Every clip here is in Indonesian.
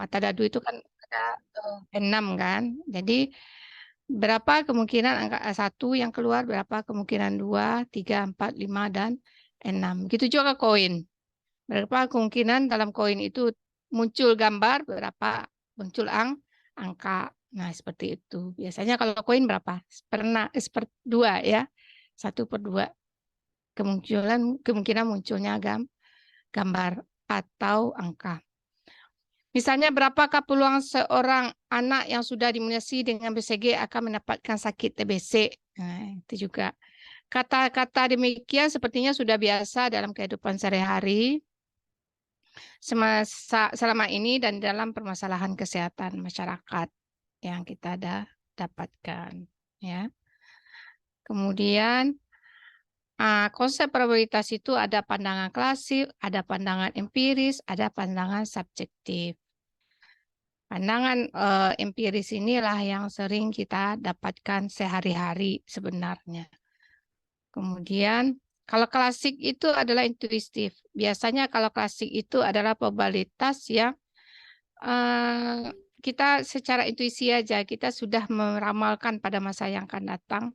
Mata dadu itu kan ada 6 kan. Jadi berapa kemungkinan angka 1 yang keluar, berapa kemungkinan 2, 3, 4, 5, dan 6. Gitu juga koin. Berapa kemungkinan dalam koin itu muncul gambar, berapa muncul angka. Nah, seperti itu. Biasanya kalau koin berapa? Seperdua ya. 1/2 kemungkinan munculnya gambar atau angka. Misalnya, berapakah peluang seorang anak yang sudah diimunisasi dengan BCG akan mendapatkan sakit TBC? Nah, itu juga. Kata-kata demikian sepertinya sudah biasa dalam kehidupan sehari-hari selama ini dan dalam permasalahan kesehatan masyarakat yang kita dapatkan. Ya. Kemudian, konsep probabilitas itu ada pandangan klasik, ada pandangan empiris, ada pandangan subjektif. Pandangan empiris inilah yang sering kita dapatkan sehari-hari sebenarnya. Kemudian, kalau klasik itu adalah intuitif. Biasanya kalau klasik itu adalah probabilitas yang kita secara intuisi aja, kita sudah meramalkan pada masa yang akan datang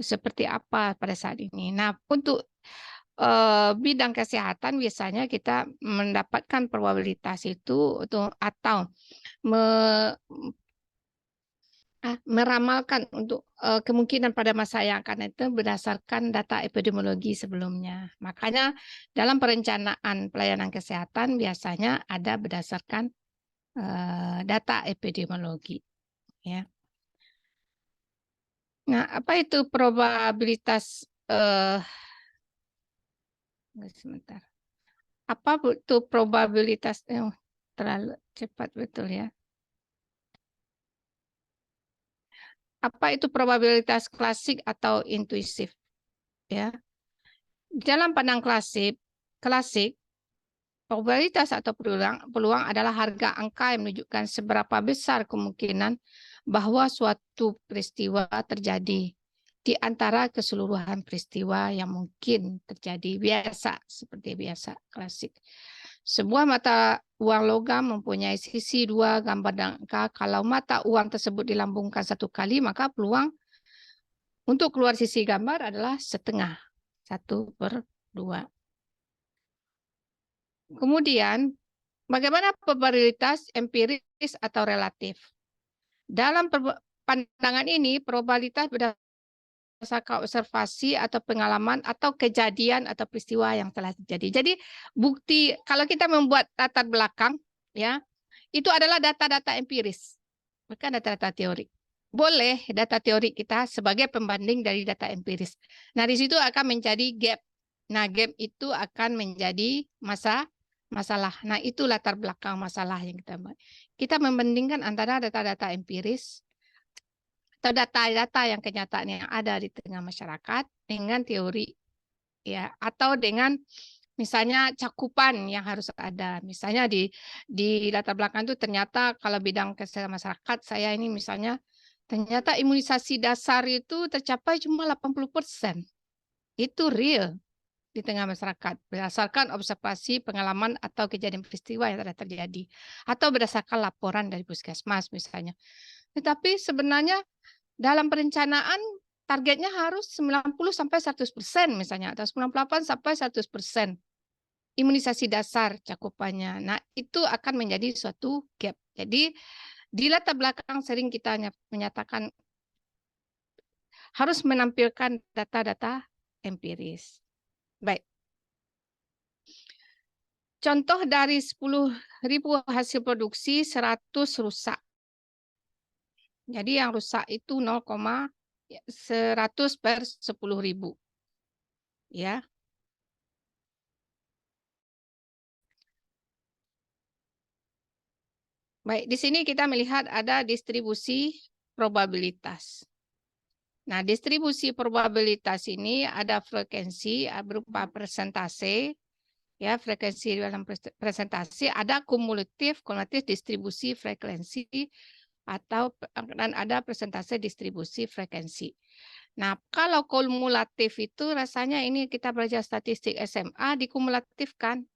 seperti apa pada saat ini. Nah, untuk bidang kesehatan biasanya kita mendapatkan probabilitas itu atau meramalkan untuk kemungkinan pada masa yang akan itu berdasarkan data epidemiologi sebelumnya. Makanya dalam perencanaan pelayanan kesehatan biasanya ada berdasarkan data epidemiologi. Ya. Nah, apa itu probabilitas? Sebentar. Apa itu probabilitas? Terlalu cepat betul ya. Apa itu probabilitas klasik atau intuisif? Ya. Dalam pandang klasik, probabilitas atau peluang adalah harga angka yang menunjukkan seberapa besar kemungkinan bahwa suatu peristiwa terjadi di antara keseluruhan peristiwa yang mungkin terjadi seperti biasa klasik. Sebuah mata uang logam mempunyai sisi 2 gambar dan angka. Kalau mata uang tersebut dilambungkan 1 kali, maka peluang untuk keluar sisi gambar adalah setengah, 1/2. Kemudian, bagaimana probabilitas empiris atau relatif? Dalam pandangan ini, probabilitas berdasarkan observasi atau pengalaman atau kejadian atau peristiwa yang telah terjadi. Jadi bukti kalau kita membuat latar belakang, ya, itu adalah data-data empiris, bukan data-data teori. Boleh data teori kita sebagai pembanding dari data empiris. Nah, di situ akan menjadi gap. Nah, gap itu akan menjadi masalah. Nah, itu latar belakang masalah yang kita membandingkan antara data-data empiris atau data-data yang kenyataan yang ada di tengah masyarakat dengan teori, ya, atau dengan misalnya cakupan yang harus ada. Misalnya di latar belakang itu ternyata kalau bidang kesehatan masyarakat saya ini misalnya ternyata imunisasi dasar itu tercapai cuma 80%. Itu real di tengah masyarakat berdasarkan observasi, pengalaman atau kejadian peristiwa yang telah terjadi atau berdasarkan laporan dari puskesmas misalnya. Tetapi sebenarnya dalam perencanaan targetnya harus 90-100% misalnya atau 98-100% imunisasi dasar cakupannya. Nah, itu akan menjadi suatu gap. Jadi di latar belakang sering kita menyatakan harus menampilkan data-data empiris. Baik. Contoh dari 10.000 hasil produksi 100 rusak. Jadi yang rusak itu 0,100/10.000. Ya. Baik, di sini kita melihat ada distribusi probabilitas. Nah, distribusi probabilitas ini ada frekuensi berupa persentase, ya, frekuensi dalam presentasi, ada kumulatif distribusi frekuensi dan ada persentase distribusi frekuensi. Nah, kalau kumulatif itu rasanya ini kita belajar statistik SMA dikumulatifkan.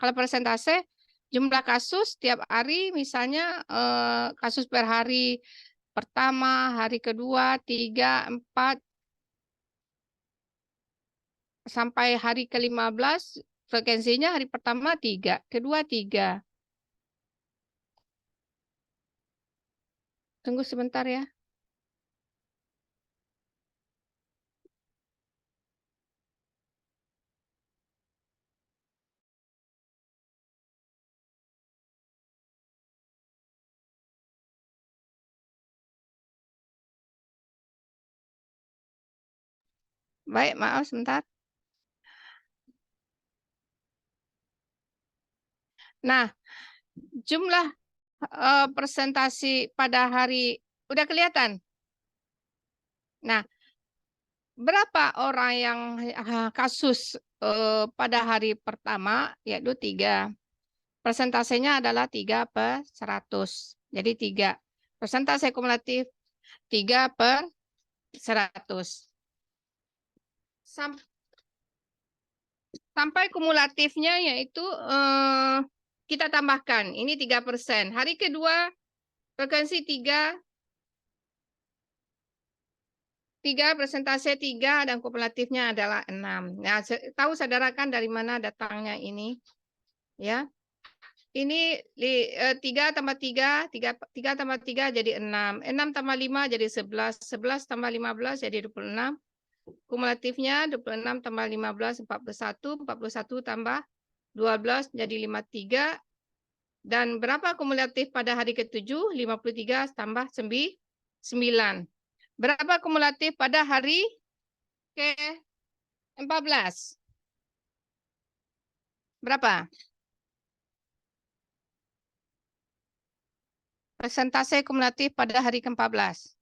Kalau persentase Jumlah kasus tiap hari, misalnya kasus per hari pertama, hari kedua, 3, 4, sampai hari ke-15, frekuensinya hari pertama 3, kedua 3. Tunggu sebentar ya. Baik, maaf sebentar. Nah, jumlah presentasi pada hari udah kelihatan. Nah, berapa orang yang kasus pada hari pertama, yaitu 3. Persentasenya adalah 3/100. Jadi 3. Persentase kumulatif 3/100. Sampai kumulatifnya yaitu kita tambahkan. Ini 3%. Hari kedua frekuensi 3, persentase 3 dan kumulatifnya adalah 6. Nah, tahu saudara kan dari mana datangnya ini? Ya. Ini 3 tambah 3, 3 tambah 3 jadi 6. 6 tambah 5 jadi 11. 11 tambah 15 jadi 26. Kumulatifnya 26 tambah 15, 41. 41 tambah 12 jadi 53. Dan berapa kumulatif pada hari ke-7? 53 tambah 9. Berapa kumulatif pada hari ke-14? Berapa? Persentase kumulatif pada hari ke-14.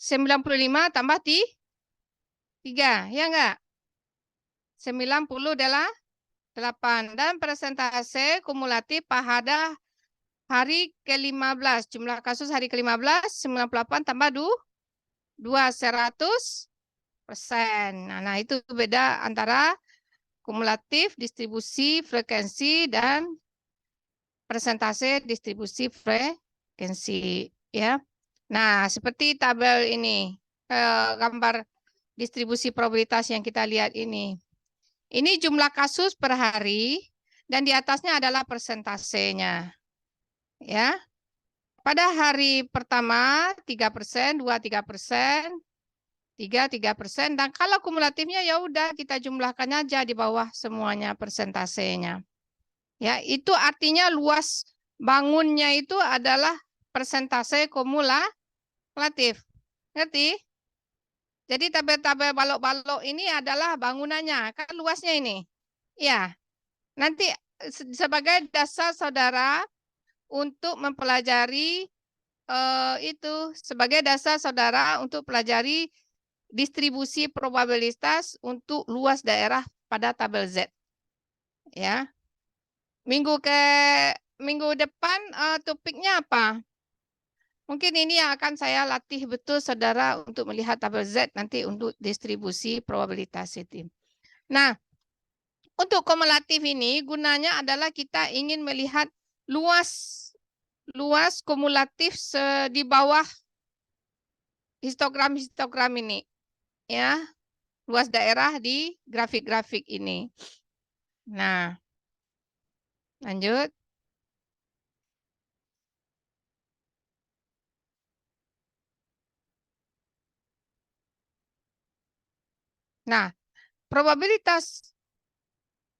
95 tambah 3, ya enggak? 90 adalah 8. Dan persentase kumulatif pada hari ke-15. Jumlah kasus hari ke-15, 98 tambah 2, 100%. Nah, itu beda antara kumulatif, distribusi, frekuensi, dan persentase distribusi frekuensi. Ya. Nah, seperti tabel ini, gambar distribusi probabilitas yang kita lihat ini. Ini jumlah kasus per hari, dan di atasnya adalah persentasenya. Ya. Pada hari pertama 3%, 2 3%, 3 3%, dan kalau kumulatifnya ya udah kita jumlahkan aja di bawah semuanya persentasenya. Ya, itu artinya luas bangunnya itu adalah persentase kumulatif. Ngerti? Jadi tabel-tabel balok-balok ini adalah bangunannya, kan luasnya ini. Ya, nanti sebagai dasar saudara untuk mempelajari itu sebagai dasar saudara untuk pelajari distribusi probabilitas untuk luas daerah pada tabel Z. Ya. Minggu depan topiknya apa? Mungkin ini yang akan saya latih betul saudara untuk melihat tabel Z nanti untuk distribusi probabilitas itu. Nah, untuk kumulatif ini gunanya adalah kita ingin melihat luas kumulatif di bawah histogram ini, ya, luas daerah di grafik-grafik ini. Nah, lanjut. Nah, probabilitas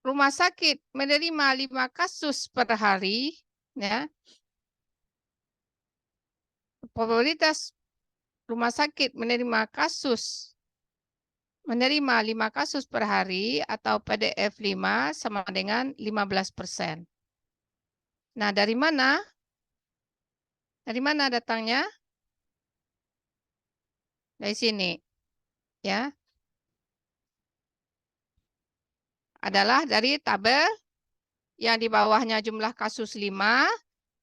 rumah sakit menerima 5 kasus per hari, ya. Probabilitas rumah sakit menerima 5 kasus per hari atau PDF 5 sama dengan 15%. Nah, dari mana? Dari mana datangnya? Dari sini. Ya. Adalah dari tabel yang di bawahnya jumlah kasus 5,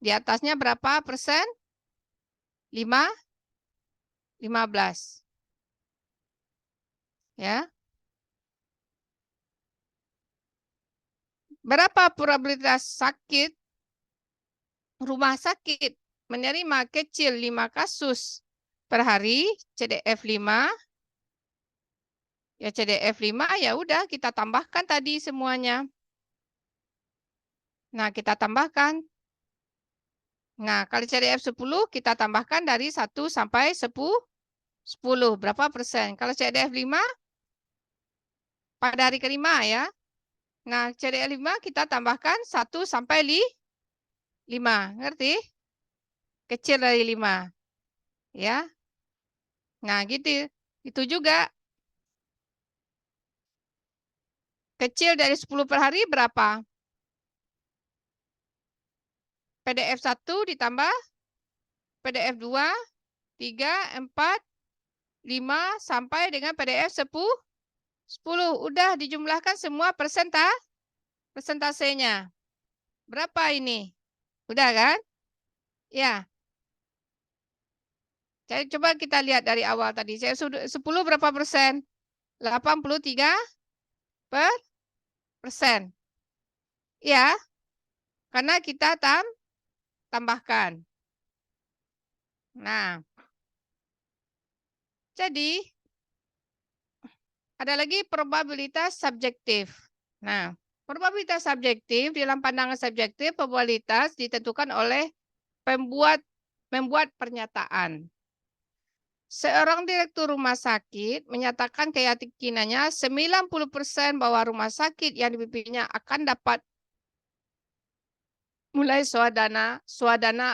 di atasnya berapa persen? 15. Ya. Berapa probabilitas rumah sakit menerima kecil 5 kasus per hari, CDF 5. Ya CDF 5 ya udah kita tambahkan tadi semuanya. Nah, kita tambahkan. Nah, kalau CDF 10 kita tambahkan dari 1 sampai 10. Berapa persen? Kalau CDF 5 pada hari kelima ya. Nah, CDF 5 kita tambahkan 1 sampai 5. Ngerti? Kecil dari 5. Ya. Nah, gitu. Itu juga. Kecil dari 10 per hari berapa? PDF 1 ditambah PDF 2, 3, 4, 5, sampai dengan PDF 10. Udah dijumlahkan semua persentasenya. Berapa ini? Udah kan? Ya. Jadi coba kita lihat dari awal tadi. Saya 10 berapa persen? 83 persen. Ya, karena kita tambahkan. Nah, jadi ada lagi probabilitas subjektif. Nah, probabilitas subjektif dalam pandangan subjektif, probabilitas ditentukan oleh membuat pernyataan. Seorang direktur rumah sakit menyatakan keyakinannya 90% bahwa rumah sakit yang dipimpinnya akan dapat mulai swadana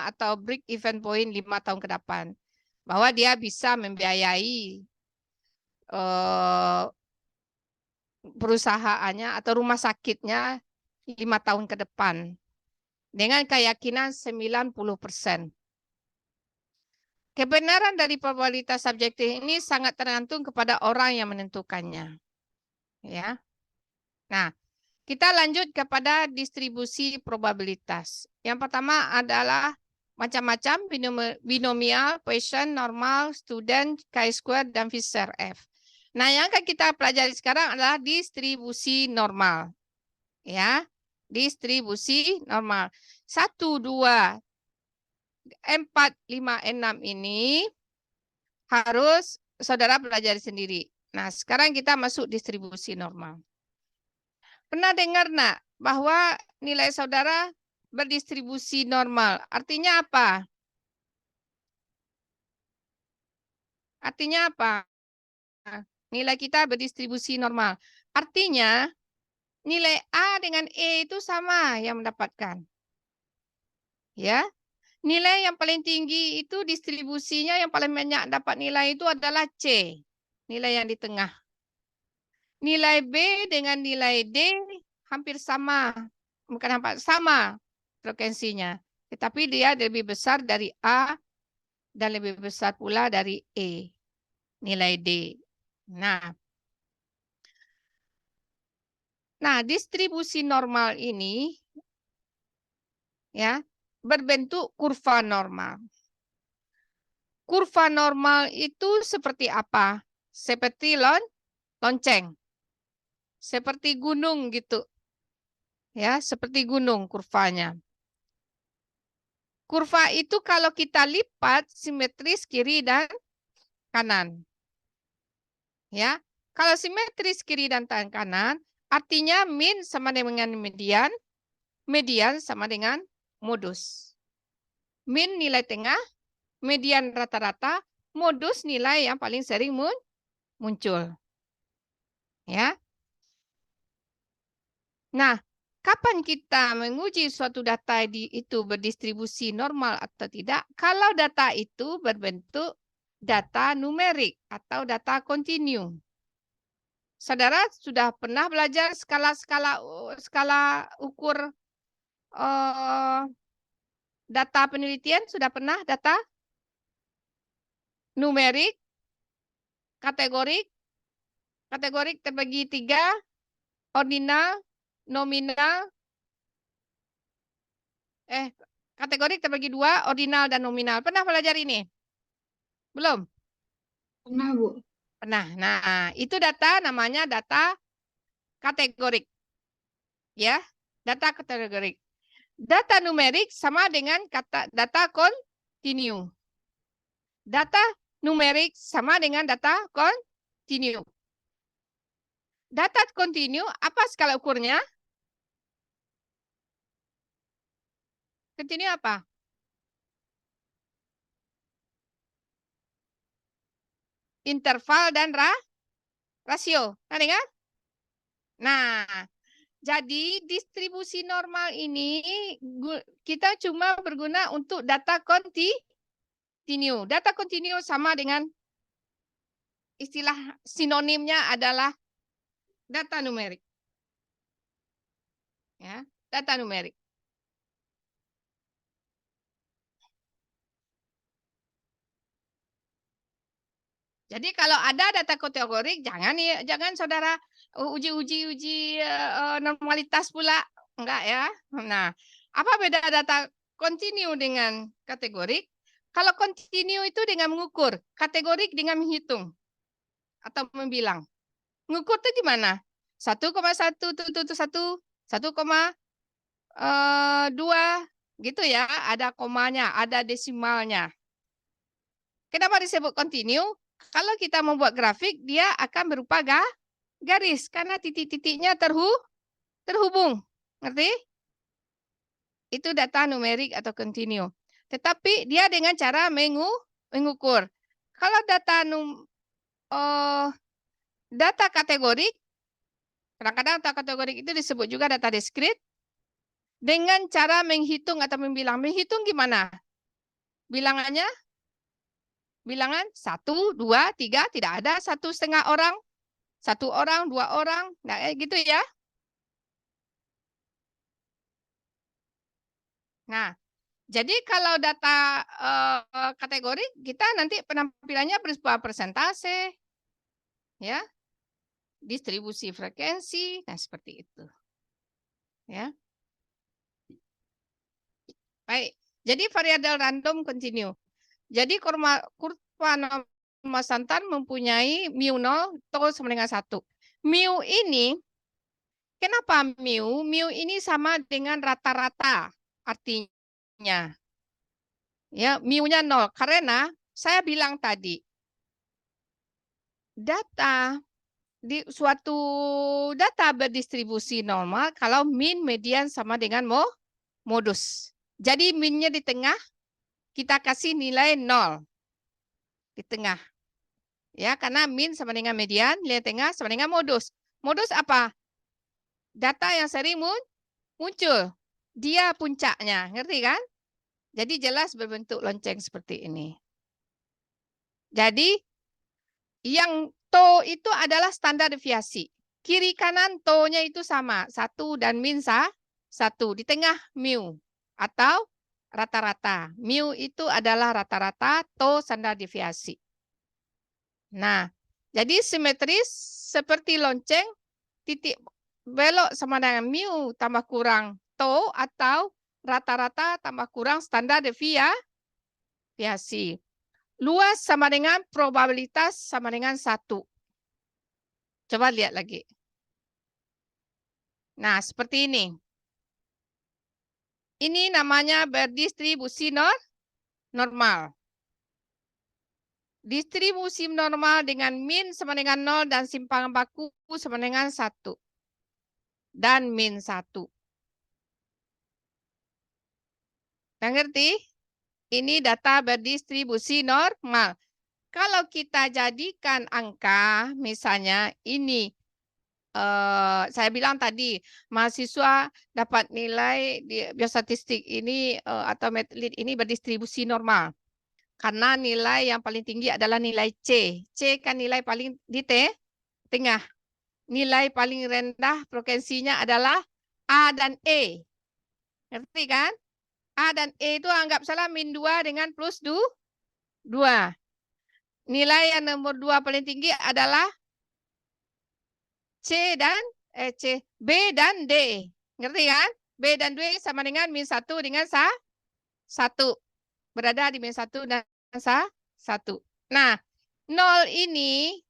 atau break even point 5 tahun ke depan. Bahwa dia bisa membiayai perusahaannya atau rumah sakitnya 5 tahun ke depan. Dengan keyakinan 90%. Kebenaran dari probabilitas subjektif ini sangat tergantung kepada orang yang menentukannya. Ya. Nah, kita lanjut kepada distribusi probabilitas. Yang pertama adalah macam-macam binomial, Poisson, normal, student, chi-square, dan Fisher F. Nah, yang akan kita pelajari sekarang adalah distribusi normal. Ya, distribusi normal. 1, 2, 4, 5, 6 ini harus saudara pelajari sendiri. Nah, sekarang kita masuk distribusi normal. Pernah dengar nak bahwa nilai saudara berdistribusi normal? Artinya apa? Artinya apa? Nilai kita berdistribusi normal. Artinya nilai A dengan E itu sama yang mendapatkan. Ya. Nilai yang paling tinggi itu distribusinya yang paling banyak dapat nilai itu adalah C. Nilai yang di tengah. Nilai B dengan nilai D hampir sama. Bukan hampir sama frekuensinya. Tetapi dia lebih besar dari A dan lebih besar pula dari E. Nilai D. Nah, distribusi normal ini ya berbentuk kurva normal. Kurva normal itu seperti apa? Seperti lonceng. Seperti gunung gitu. Ya, seperti gunung kurvanya. Kurva itu kalau kita lipat simetris kiri dan kanan. Ya. Kalau simetris kiri dan kanan, artinya min sama dengan median, median sama dengan modus. Min nilai tengah, median rata-rata, modus nilai yang paling sering muncul. Ya. Nah, kapan kita menguji suatu data itu berdistribusi normal atau tidak? Kalau data itu berbentuk data numerik atau data kontinu. Saudara sudah pernah belajar skala ukur data penelitian? Sudah pernah data numerik, kategorik terbagi 3, ordinal, nominal, kategorik terbagi 2, ordinal dan nominal. Pernah belajar ini? Belum? Pernah, Bu. Pernah. Nah, itu data namanya data kategorik. Ya. Data kategorik. Data numerik sama dengan kata data kontinu. Data numerik sama dengan data kontinu. Data kontinu apa skala ukurnya? Kontinu apa? Interval dan rasio. Nah, dengar? Nah, jadi distribusi normal ini kita cuma berguna untuk data kontinu. Data kontinu sama dengan istilah sinonimnya adalah data numerik. Ya, data numerik. Jadi kalau ada data kategorik, jangan saudara uji normalitas pula, enggak ya. Nah, apa beda data kontinu dengan kategorik? Kalau kontinu itu dengan mengukur, kategorik dengan menghitung atau membilang. Mengukur itu gimana? 1,1 1,2 gitu ya, ada komanya, ada desimalnya. Kenapa disebut kontinu? Kalau kita membuat grafik, dia akan berupa garis karena titik-titiknya terhubung. Ngerti? Itu data numerik atau kontinu. Tetapi dia dengan cara mengukur. Kalau data kategorik, kadang-kadang data kategorik itu disebut juga data diskrit, dengan cara menghitung atau membilang. Menghitung gimana? Bilangannya? Bilangan 1, 2, 3, tidak ada 1,5 orang. 1 orang, 2 orang, nah gitu ya. Nah, jadi kalau data kategori kita nanti penampilannya berupa persentase, ya, distribusi frekuensi, nah seperti itu, ya. Baik, jadi variabel random continue. Jadi kurva normal santan mempunyai mu 0, tau sama dengan 1. Mu ini, kenapa mu? Mu ini sama dengan rata-rata artinya. Ya, mu-nya 0. Karena saya bilang tadi, suatu data berdistribusi normal kalau min, median sama dengan modus. Jadi min-nya di tengah, kita kasih nilai 0 di tengah. Ya, karena min sama dengan median, nilai tengah sama dengan modus. Modus apa? Data yang sering muncul. Dia puncaknya, ngerti kan? Jadi jelas berbentuk lonceng seperti ini. Jadi yang to itu adalah standar deviasi. Kiri kanan to-nya itu sama, 1 dan min 1. Di tengah mu atau rata-rata. Mu itu adalah rata-rata, to standar deviasi. Nah, jadi simetris seperti lonceng, titik belok sama dengan mu tambah kurang to atau rata-rata tambah kurang standar deviasi. Luas sama dengan probabilitas sama dengan 1. Coba lihat lagi. Nah, seperti ini. Ini namanya berdistribusi normal. Distribusi normal dengan min sama dengan 0 dan simpangan baku sama dengan 1. Dan min 1. Nah, ngerti? Ini data berdistribusi normal. Kalau kita jadikan angka, misalnya ini, saya bilang tadi, mahasiswa dapat nilai di biostatistik ini atau metode ini berdistribusi normal. Karena nilai yang paling tinggi adalah nilai C. C kan nilai paling di tengah. Nilai paling rendah frekuensinya adalah A dan E. Ngerti kan? A dan E itu anggap salah min 2 dengan plus 2. Nilai yang nomor 2 paling tinggi adalah B dan D. Ngerti kan? B dan D sama dengan min 1 dengan 1. Berada di min 1 dan 1. Nah, 0 ini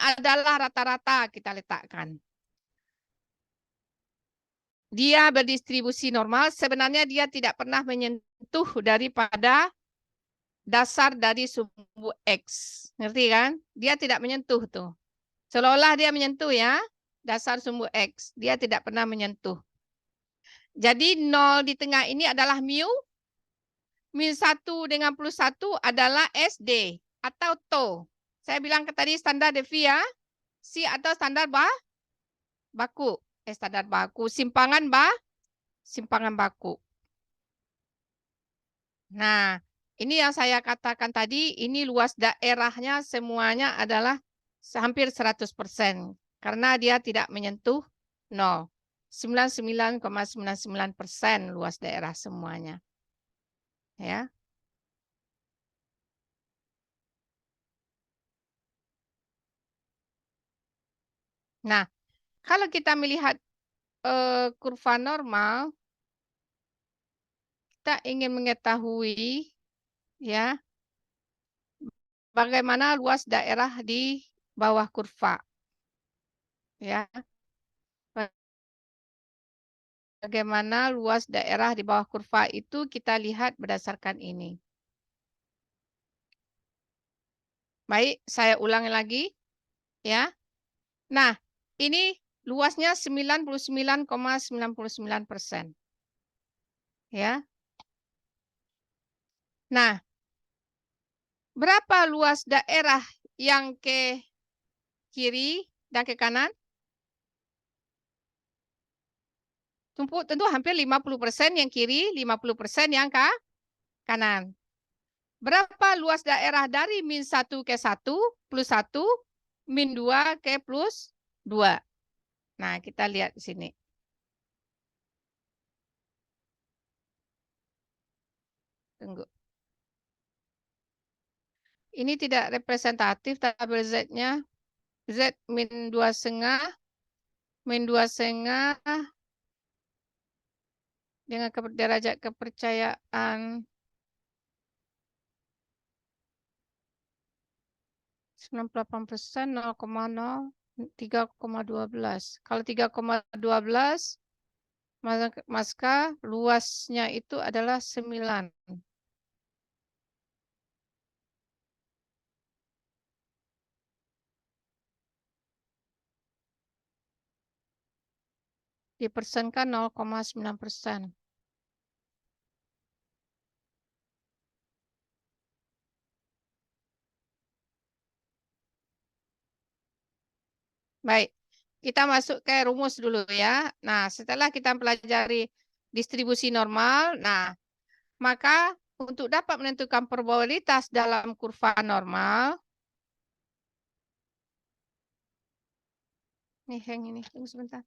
adalah rata-rata kita letakkan. dia berdistribusi normal, sebenarnya dia tidak pernah menyentuh daripada dasar dari sumbu X. Ngerti kan? Dia tidak menyentuh tuh. Seolah-olah dia menyentuh ya, dasar sumbu X. Dia tidak pernah menyentuh. Jadi 0 di tengah ini adalah mu. Min 1 dengan plus 1 adalah SD atau TO. Saya bilang ke tadi standar deviasi atau standar baku. Standar baku. Simpangan baku. Nah, ini yang saya katakan tadi, ini luas daerahnya semuanya adalah hampir 100%. Karena dia tidak menyentuh 0. 99,99% luas daerah semuanya. Ya. Nah, kalau kita melihat kurva normal, kita ingin mengetahui ya bagaimana luas daerah di bawah kurva. Ya. Bagaimana luas daerah di bawah kurva itu kita lihat berdasarkan ini. Baik, saya ulangi lagi ya. Nah, ini luasnya 99,99%. Ya. Nah, berapa luas daerah yang ke kiri dan ke kanan? Tentu hampir 50% yang kiri, 50% yang ke kanan. Berapa luas daerah dari min 1 ke 1 plus 1, min 2 ke plus 2? Nah, kita lihat di sini. Tunggu. Ini tidak representatif tabel Z-nya. Z min 2,5, min 2,5 dengan derajat kepercayaan 98%, 0,0, 3,12. Kalau 3,12, maka luasnya itu adalah 9. Dipersenkan 0,9%. Baik, kita masuk ke rumus dulu ya. Nah, setelah kita pelajari distribusi normal, nah, maka untuk dapat menentukan probabilitas dalam kurva normal, ini, tunggu sebentar.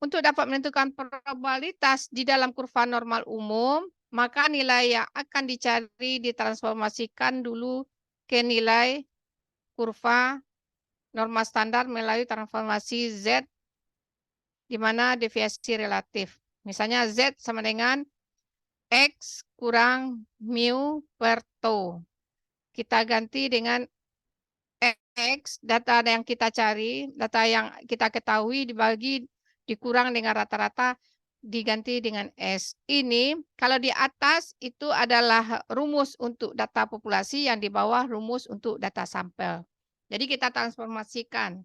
Untuk dapat menentukan probabilitas di dalam kurva normal umum, maka nilai yang akan dicari ditransformasikan dulu ke nilai kurva normal standar melalui transformasi Z, di mana deviasi relatif. Misalnya Z sama dengan X kurang mu per tau. Kita ganti dengan X, data yang kita cari, data yang kita ketahui dibagi dikurang dengan rata-rata diganti dengan S. Ini kalau di atas itu adalah rumus untuk data populasi, yang di bawah rumus untuk data sampel. Jadi kita transformasikan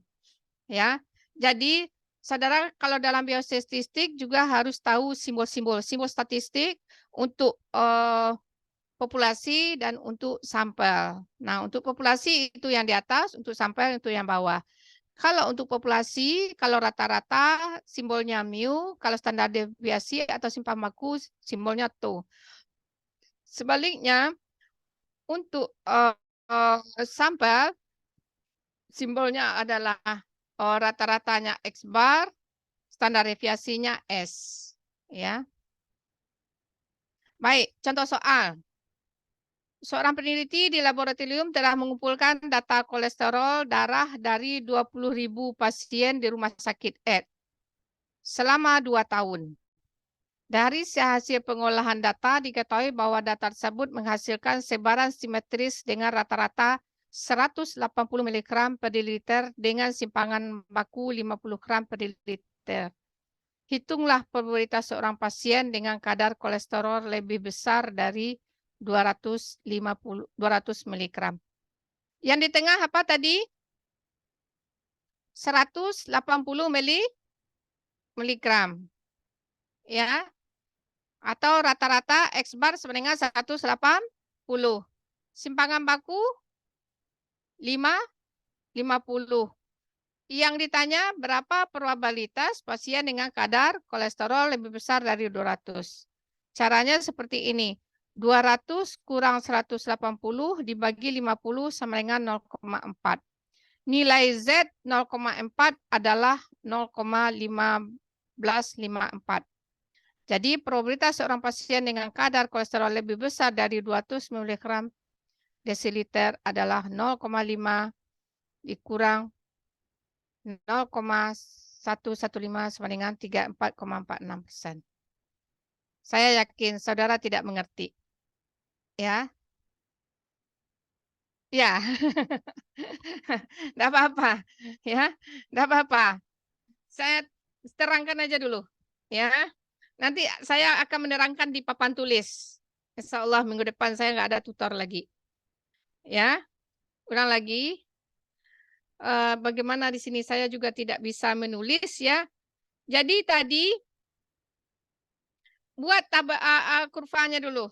ya. Jadi saudara kalau dalam biostatistik juga harus tahu simbol-simbol statistik untuk populasi dan untuk sampel. Nah, untuk populasi itu yang di atas, untuk sampel itu yang bawah. Kalau untuk populasi, kalau rata-rata simbolnya mu, kalau standar deviasi atau simpan baku simbolnya tau. Sebaliknya, untuk sampel, simbolnya adalah rata-ratanya X bar, standar deviasinya S. Ya. Baik, contoh soal. Seorang peneliti di laboratorium telah mengumpulkan data kolesterol darah dari 20.000 pasien di rumah sakit Ed selama 2 tahun. Dari hasil pengolahan data diketahui bahwa data tersebut menghasilkan sebaran simetris dengan rata-rata 180 mg per liter dengan simpangan baku 50 gram per liter. Hitunglah probabilitas seorang pasien dengan kadar kolesterol lebih besar dari 200 mg. Yang di tengah apa tadi? 180 miligram. Ya. Atau rata-rata X bar sama dengan 180. Simpangan baku 50. Yang ditanya berapa probabilitas pasien dengan kadar kolesterol lebih besar dari 200. Caranya seperti ini. 200 kurang 180 dibagi 50 sama dengan 0,4. Nilai Z 0,4 adalah 0,1554. Jadi probabilitas seorang pasien dengan kadar kolesterol lebih besar dari 200 mg desiliter adalah 0,5 dikurang 0,115 sama dengan 34,46%. Saya yakin saudara tidak mengerti. Ya. Ya. Enggak apa-apa. Ya. Enggak apa-apa. Saya terangkan aja dulu. Ya. Nanti saya akan menerangkan di papan tulis. Insya Allah minggu depan saya nggak ada tutor lagi. Ya. Ulang lagi. Bagaimana di sini saya juga tidak bisa menulis ya. Jadi tadi buat kurvanya dulu.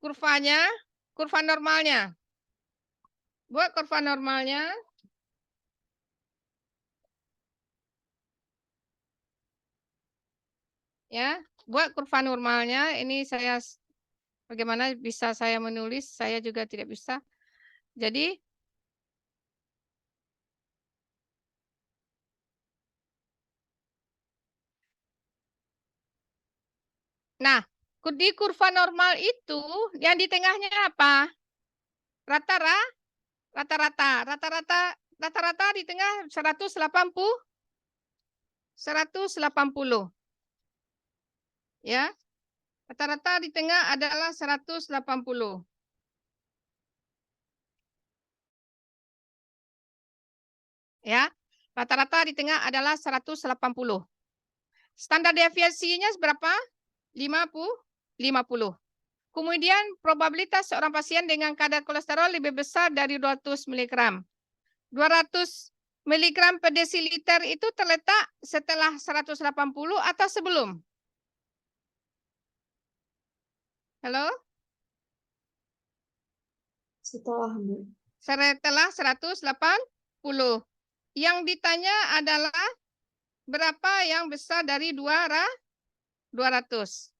Kurva normalnya. Buat kurva normalnya. Ya, buat kurva normalnya ini saya bagaimana bisa saya menulis, saya juga tidak bisa. Jadi nah, di kurva normal itu yang di tengahnya apa? Rata-rata di tengah 180. Ya. Rata-rata di tengah adalah 180. Ya. Rata-rata di tengah adalah 180. Standar deviasinya berapa? 50. Kemudian probabilitas seorang pasien dengan kadar kolesterol lebih besar dari 200 mg. 200 mg per desiliter itu terletak setelah 180 atau sebelum? Halo? Setelah, Bu. Setelah 180. Yang ditanya adalah berapa yang besar dari 200?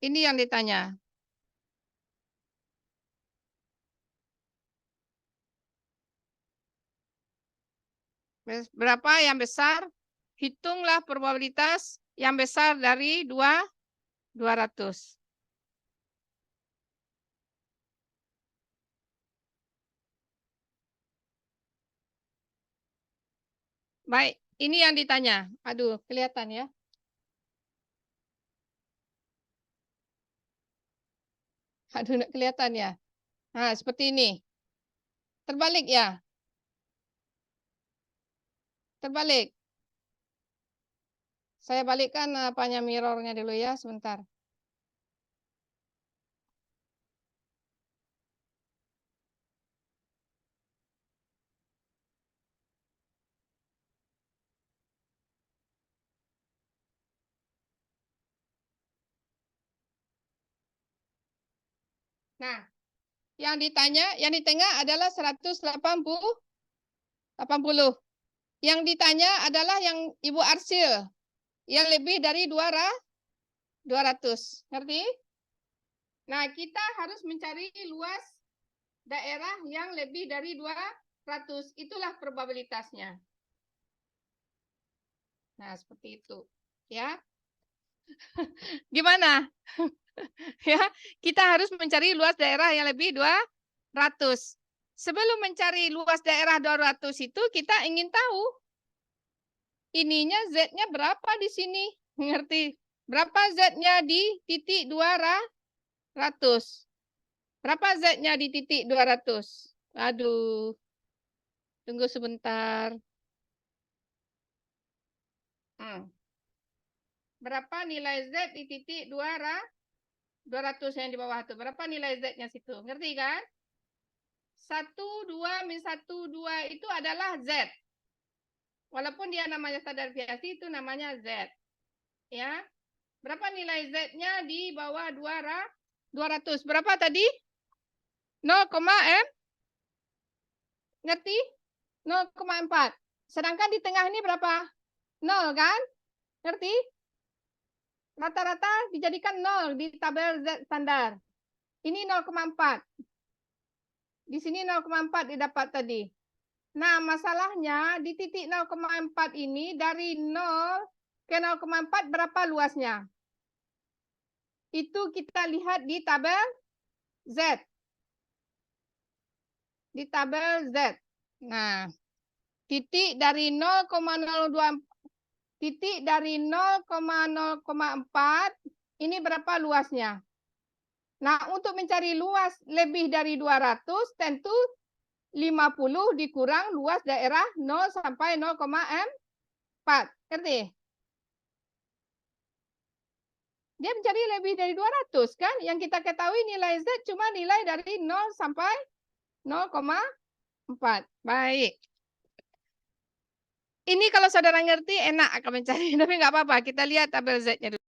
Ini yang ditanya. Berapa yang besar? Hitunglah probabilitas yang besar dari 200. Baik, ini yang ditanya. Aduh, kelihatan ya. Aduh, nggak kelihatan ya. Nah, seperti ini. Terbalik ya. Terbalik. Saya balikkan apanya mirrornya dulu ya, sebentar. Nah, yang ditanya, yang di tengah adalah 180. Yang ditanya adalah yang Ibu Arsil, yang lebih dari 200. Ngerti? Nah, kita harus mencari luas daerah yang lebih dari 200. Itulah probabilitasnya. Nah, seperti itu. Ya. Gimana? Ya, kita harus mencari luas daerah yang lebih 200. Sebelum mencari luas daerah 200 itu kita ingin tahu ininya Z-nya berapa di sini. Ngerti? Berapa Z-nya di titik 200? Berapa Z-nya di titik 200? Aduh. Tunggu sebentar. Berapa nilai Z di titik 200 yang di bawah itu? Berapa nilai Z-nya situ? Ngerti kan? 1, 2 min 1, 2 itu adalah Z. Walaupun dia namanya standar deviasi, itu namanya Z. Ya. Berapa nilai Z-nya di bawah 200? Berapa tadi? 0, ngerti? 0,4. Sedangkan di tengah ini berapa? 0 kan? Ngerti? Rata-rata dijadikan 0 di tabel Z standar. Ini 0,4. Di sini 0,4 didapat tadi. Nah, masalahnya di titik 0,4 ini dari 0 ke 0,4 berapa luasnya? Itu kita lihat di tabel Z. Di tabel Z. Nah, titik dari 0,024 titik dari 0,0,4 ini berapa luasnya? Nah, untuk mencari luas lebih dari 200 tentu 50 dikurang luas daerah 0 sampai 0,4. Ngerti? Dia mencari lebih dari 200 kan? Yang kita ketahui nilai Z cuma nilai dari 0 sampai 0,4. Baik. Ini kalau saudara ngerti enak akan mencari, tapi nggak apa-apa. Kita lihat tabel Z-nya dulu.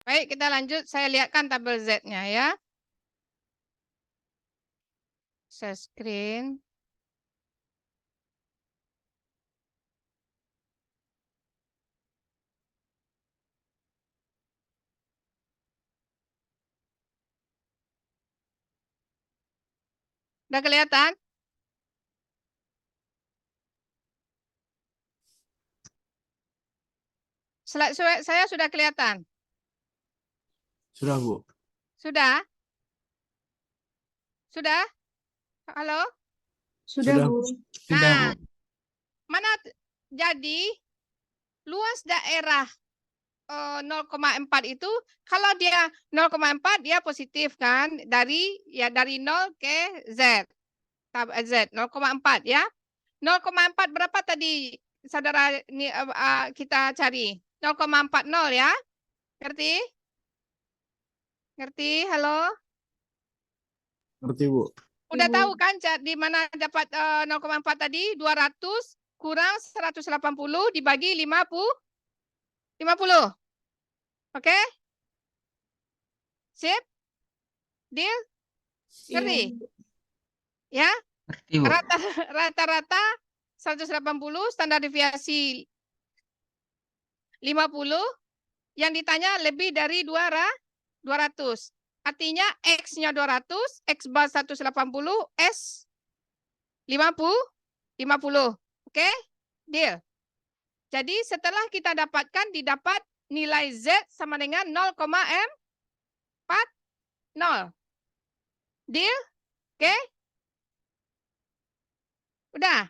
Baik, kita lanjut. Saya lihatkan tabel Z-nya ya. Share screen. Udah kelihatan? Slide saya sudah kelihatan? Sudah, Bu. Sudah? Sudah? Halo? Sudah, Sudah. Bu. Sudah, Nah, Bu. mana jadi luas daerah 0,4 itu kalau dia 0,4 dia positif kan dari 0 ke Z. Z 0,4 ya. 0,4 berapa tadi saudara ini kita cari? 0,40 ya. Ngerti? Ngerti? Halo? Ngerti, Bu. Udah Ibu. tahu kan di mana dapat 0,4 tadi? 200 kurang 180 dibagi 50. Oke? Sip? Deal? Ngerti? Ya? Ngerti, Bu. Rata-rata 180, standar deviasi 50. Yang ditanya lebih dari 200. Artinya X-nya 200, X bar 180, S 50. Oke? Deal. Jadi setelah kita dapatkan, didapat nilai Z sama dengan 0,40. Deal? Oke? Udah?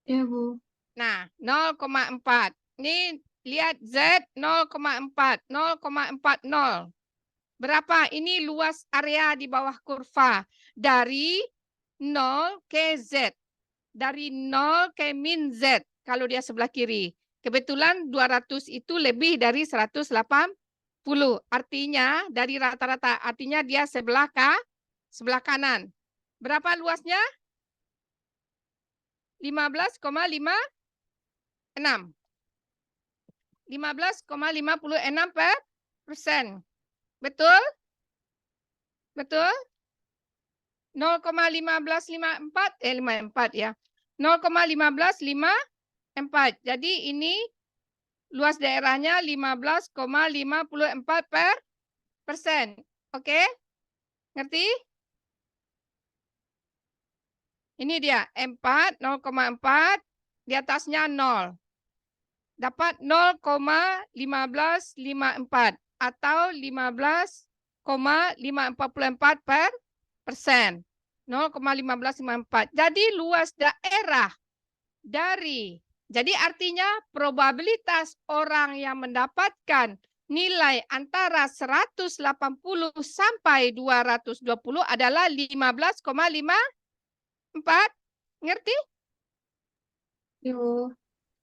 Ya, Bu. Nah, 0,4. Ini lihat Z 0,4. 0,40. Berapa? Ini luas area di bawah kurva. Dari 0 ke Z. Dari 0 ke min Z. Kalau dia sebelah kiri. Kebetulan 200 itu lebih dari 180. Artinya dari rata-rata. Artinya dia sebelah kanan. Berapa luasnya? 15,56. 15,56%. Betul? Betul? 0,1554 54 ya. 0,1554. Jadi ini luas daerahnya 15,54%. Oke? Ngerti? Ini dia 4, 0,4, di atasnya 0. Dapat 0,1554 atau 15,544%. 0,1554. Jadi luas daerah jadi artinya probabilitas orang yang mendapatkan nilai antara 180 sampai 220 adalah 15,54. Ngerti? Yo.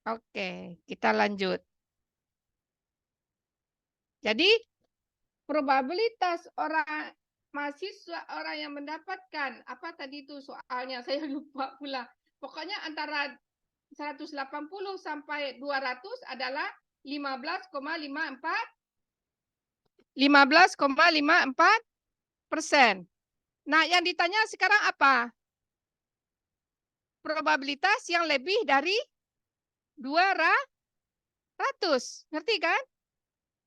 Oke, kita lanjut. Jadi probabilitas mahasiswa orang yang mendapatkan apa tadi itu soalnya saya lupa pula. Pokoknya antara 180 sampai 200 adalah 15,54%. Nah, yang ditanya sekarang apa? Probabilitas yang lebih dari 200. Ngerti kan?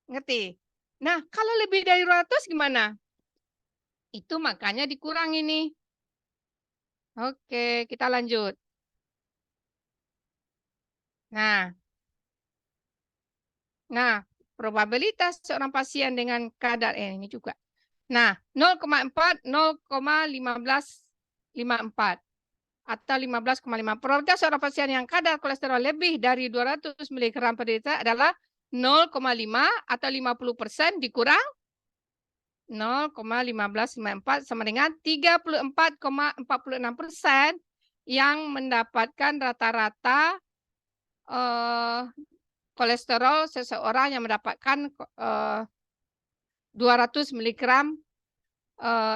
Ngerti. Nah, kalau lebih dari 200 gimana? Itu makanya dikurang ini. Oke, kita lanjut. Nah, probabilitas seorang pasien dengan kadar ini juga. Nah, 0,4, 0,1554 atau 15,5. Probabilitas seorang pasien yang kadar kolesterol lebih dari 200 mg per liter adalah 0,5 atau 50% dikurang 0,1594 sama dengan 34,46% yang mendapatkan rata-rata kolesterol seseorang yang mendapatkan 200 mg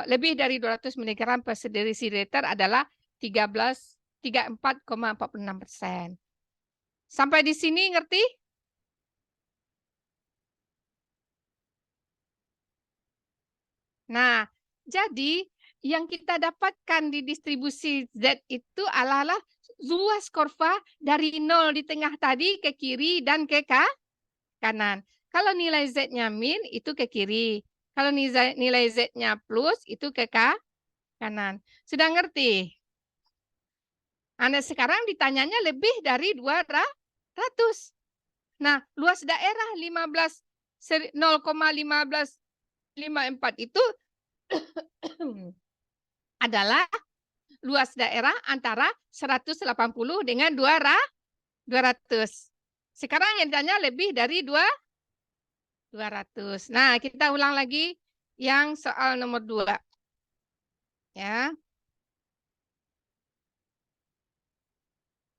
lebih dari 200 mg per desiliter adalah 34,46%. Sampai di sini ngerti? Nah, jadi yang kita dapatkan di distribusi Z itu adalah luas kurva dari 0 di tengah tadi ke kiri dan ke kanan. Kalau nilai Z-nya min itu ke kiri. Kalau nilai Z-nya plus itu ke kanan. Sudah ngerti? Anda sekarang ditanyanya lebih dari 200. Nah, luas daerah 0,1554 itu adalah luas daerah antara 180 dengan 200. Sekarang yang ditanya lebih dari 200. Nah, kita ulang lagi yang soal nomor 2. Ya.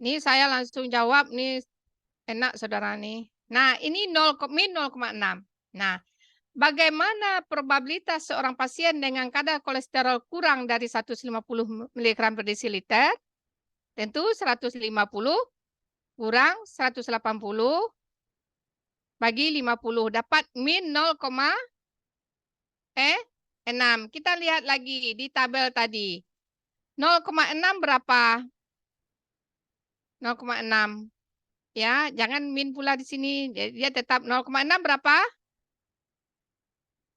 Ini saya langsung jawab nih, enak saudara nih. Nah, ini min 0,6. Nah, bagaimana probabilitas seorang pasien dengan kadar kolesterol kurang dari 150 mg per desiliter? Tentu 150 kurang 180 bagi 50 dapat min 0,6. Kita lihat lagi di tabel tadi. 0,6 berapa? 0,6. Ya, jangan min pula di sini. Dia tetap 0,6 berapa?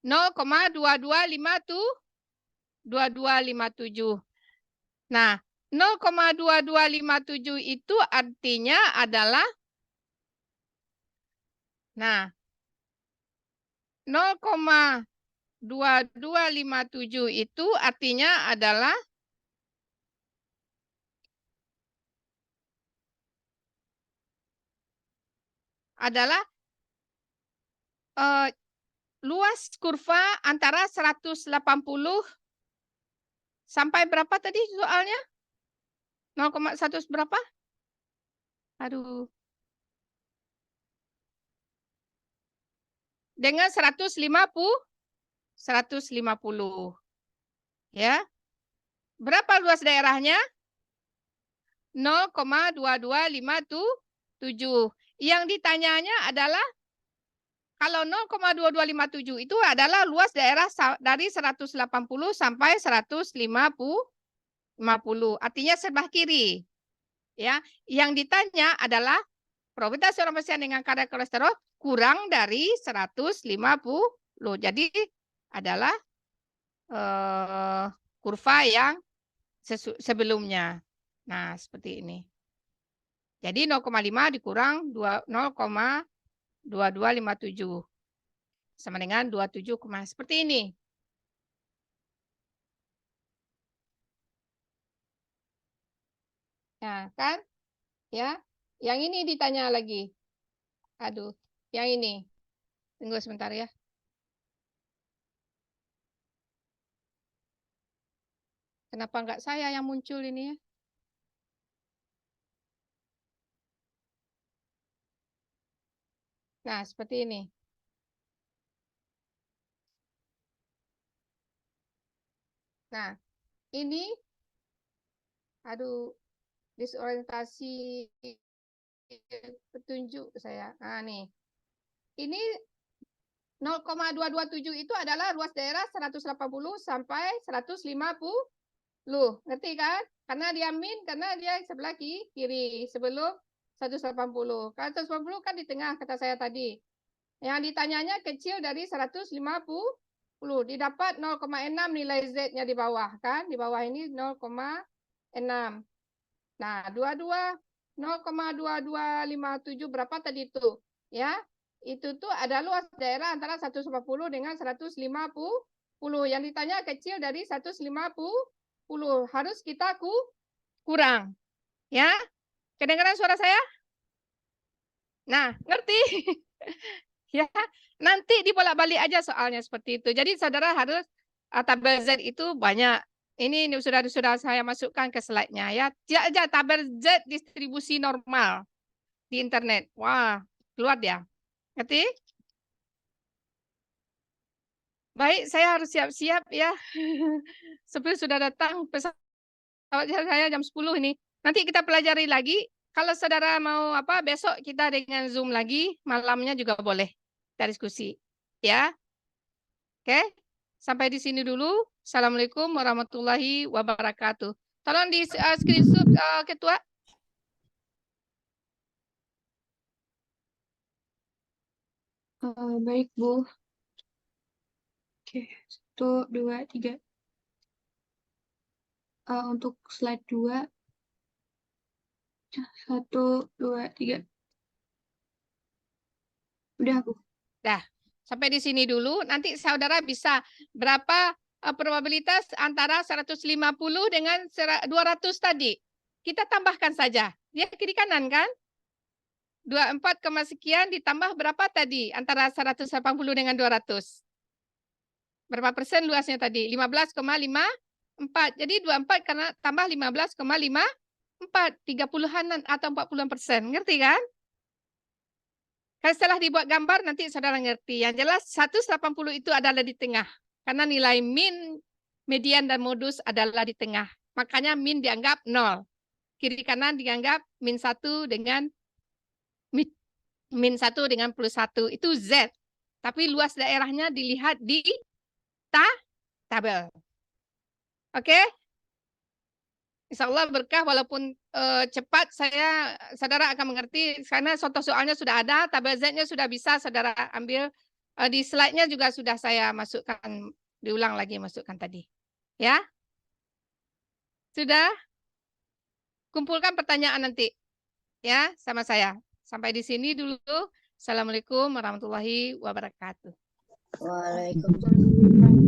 0,2257. Nah, 0,2257 itu artinya adalah, nah, 0,2257 itu artinya adalah luas kurva antara 180 sampai berapa tadi soalnya? 0,1 berapa? Aduh. Dengan 150. Ya. Berapa luas daerahnya? 0,2257. Yang ditanyanya adalah kalau 0,2257 itu adalah luas daerah dari 180 sampai 150. Artinya sebelah kiri. Ya, yang ditanya adalah probabilitas seorang pasien dengan kadar kolesterol kurang dari 150. Jadi adalah kurva yang sebelumnya. Nah, seperti ini. Jadi 0,5 dikurang 0,2257 sama dengan 27, seperti ini. Nah, kan? Ya. Yang ini ditanya lagi. Aduh, yang ini. Tunggu sebentar ya. Kenapa enggak saya yang muncul ini ya? Nah, seperti ini. Nah, ini, aduh, disorientasi petunjuk saya. Nah, nih. Ini 0,227 itu adalah luas daerah 180 sampai 150. Ngerti kan? Karena dia min, karena dia sebelah kiri sebelum 180. Kalau 180 kan di tengah kata saya tadi. Yang ditanyanya kecil dari 150. Didapat 0,6 nilai Z-nya di bawah kan? Di bawah ini 0,6. Nah, 0,2257 berapa tadi itu? Ya. Itu tuh ada luas daerah antara 150 dengan 150. Yang ditanya kecil dari 150. Harus kita kurang. Ya. Kedengaran suara saya? Nah, ngerti? Ya, nanti dibolak-balik aja soalnya seperti itu. Jadi saudara harus tabel Z itu banyak. Ini sudah saya masukkan ke slide-nya ya. Tidak aja tabel Z distribusi normal di internet. Wah, keluar dia. Ngerti? Baik, saya harus siap-siap ya. Sebelum sudah datang pesawat saya jam 10 ini. Nanti kita pelajari lagi. Kalau saudara mau besok kita dengan Zoom lagi, malamnya juga boleh kita diskusi. Ya. Oke. Sampai di sini dulu. Assalamualaikum warahmatullahi wabarakatuh. Tolong di screenshot Ketua. Baik, Bu. Oke, 1, 2, 3. Untuk slide 2. 1, 2, 3. Udah, Bu. Dah. Sampai di sini dulu. Nanti saudara bisa berapa probabilitas antara 150 dengan 200 tadi. Kita tambahkan saja. Dia kiri kanan kan? 24, sekian ditambah berapa tadi? Antara 180 dengan 200. Berapa persen luasnya tadi? 15,54. Jadi 24 karena tambah 15,54. 30-an atau 40%. Ngerti kan? Kalau setelah dibuat gambar nanti saudara ngerti. Yang jelas 180 itu adalah di tengah. Karena nilai min, median, dan modus adalah di tengah. Makanya min dianggap 0. Kiri kanan dianggap min 1 dengan min 1 dengan plus 1. Itu Z. Tapi luas daerahnya dilihat di tabel. Oke? Insya Allah berkah walaupun cepat saudara akan mengerti karena contoh soalnya sudah ada, tabel Z-nya sudah bisa saudara ambil Di slide-nya juga sudah saya masukkan, diulang lagi masukkan tadi. Ya? Sudah? Kumpulkan pertanyaan nanti. Ya, sama saya. Sampai di sini dulu. Assalamualaikum warahmatullahi wabarakatuh. Waalaikumsalam.